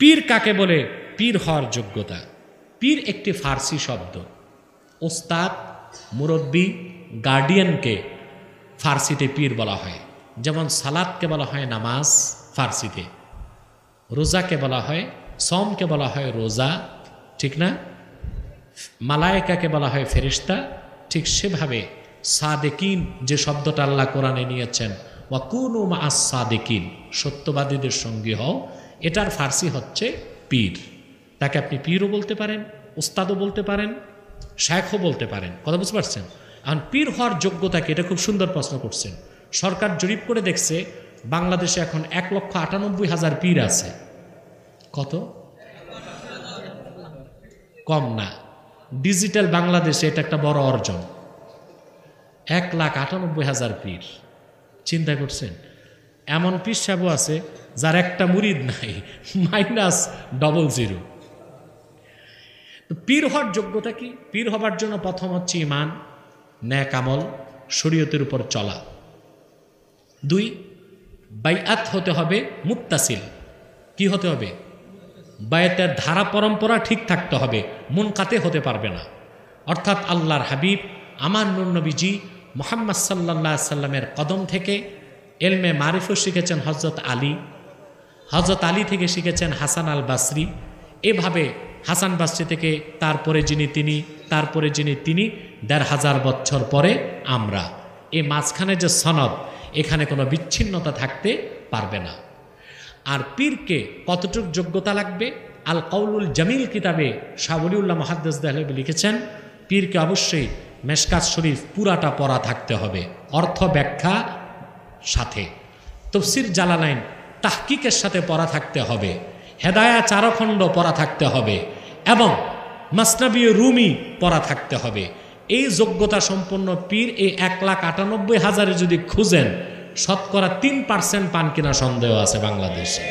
পীর কাকে বলে? পীর হওয়ার যোগ্যতা। পীর একটি ফার্সি শব্দ। ওস্তাদ, মুরব্বী, গার্ডিয়ানকে ফার্সিতে পীর বলা হয়। যেমন সালাতকে বলা হয় নামাজ ফার্সিতে, রোজাকে বলা হয়, সমকে বলা হয় রোজা, ঠিক না? মালায়েকাকে বলা হয় ফেরেশতা। ঠিক সেভাবে সাদেকিন যে শব্দটা আল্লাহ কোরআনে নিয়েছেন, ওয়াকুনু মাআস সাদেকিন, সত্যবাদীদের সঙ্গী হও, এটার ফার্সি হচ্ছে পীর। তাকে আপনি পীরও বলতে পারেন, উস্তাদও বলতে পারেন, শায়খও বলতে পারেন। কথা বুঝতে পারছেন? এখন পীর হওয়ার যোগ্যতাকে, এটা খুব সুন্দর প্রশ্ন করছেন। সরকার জরিপ করে দেখছে বাংলাদেশে এখন 1,98,000 পীর আছে। কত? কম না। ডিজিটাল বাংলাদেশে এটা একটা বড় অর্জন। 1,98,000 পীর। চিন্তা করছেন? এমন পীর সাহেব আছে যার একটা মুরিদ নাই, -00। পীর হওয়ার যোগ্যতা কি? পীর হবার জন্য প্রথম হচ্ছে ঈমান, নেক আমল, শরীয়তের উপর চলা। 2, বাইআত হতে হবে মুত্তাসিল। কি হতে হবে? বায়াতের ধারা পরম্পরা ঠিক থাকতে হবে, মুনকাতে হতে পারবে না। অর্থাৎ আল্লাহর হাবিব আমার নূর নবীজি মুহাম্মদ সাল্লাল্লাহু আলাইহি সাল্লামের কদম থেকে এলমে মারিফত শিখেছেন হযরত আলী, হযরত আলী থেকে শিখেছেন হাসান আল বাসরি, এভাবে হাসান বাসরি থেকে তারপরে যিনি তিনি, তারপরে যিনি তিনি, ১,৫০০ বছর পরে আমরা। এই মাঝখানে যে সনদ, এখানে কোনো বিচ্ছিন্নতা থাকতে পারবে না। আর পীরকে কতটুক যোগ্যতা লাগবে? আল কাউলুল জামিল কিতাবে শাহ ওলিউল্লাহ মুহাদ্দিস দেহলভী লিখেছেন, পীরকে অবশ্যই মেশকাত শরীফ পুরাটা পড়া থাকতে হবে, অর্থ ব্যাখ্যা সাথে। তফসির জালালাইন তাহকিকের সাথে পড়া থাকতে হবে, হেদায়া চারখণ্ড পড়া থাকতে হবে, এবং মাসনাবি রুমি পড়া থাকতে হবে। এই যোগ্যতা সম্পন্ন পীর এই 1,98,000 যদি খুঁজেন, শতকরা 3% পান কিনা সন্দেহ আছে বাংলাদেশে।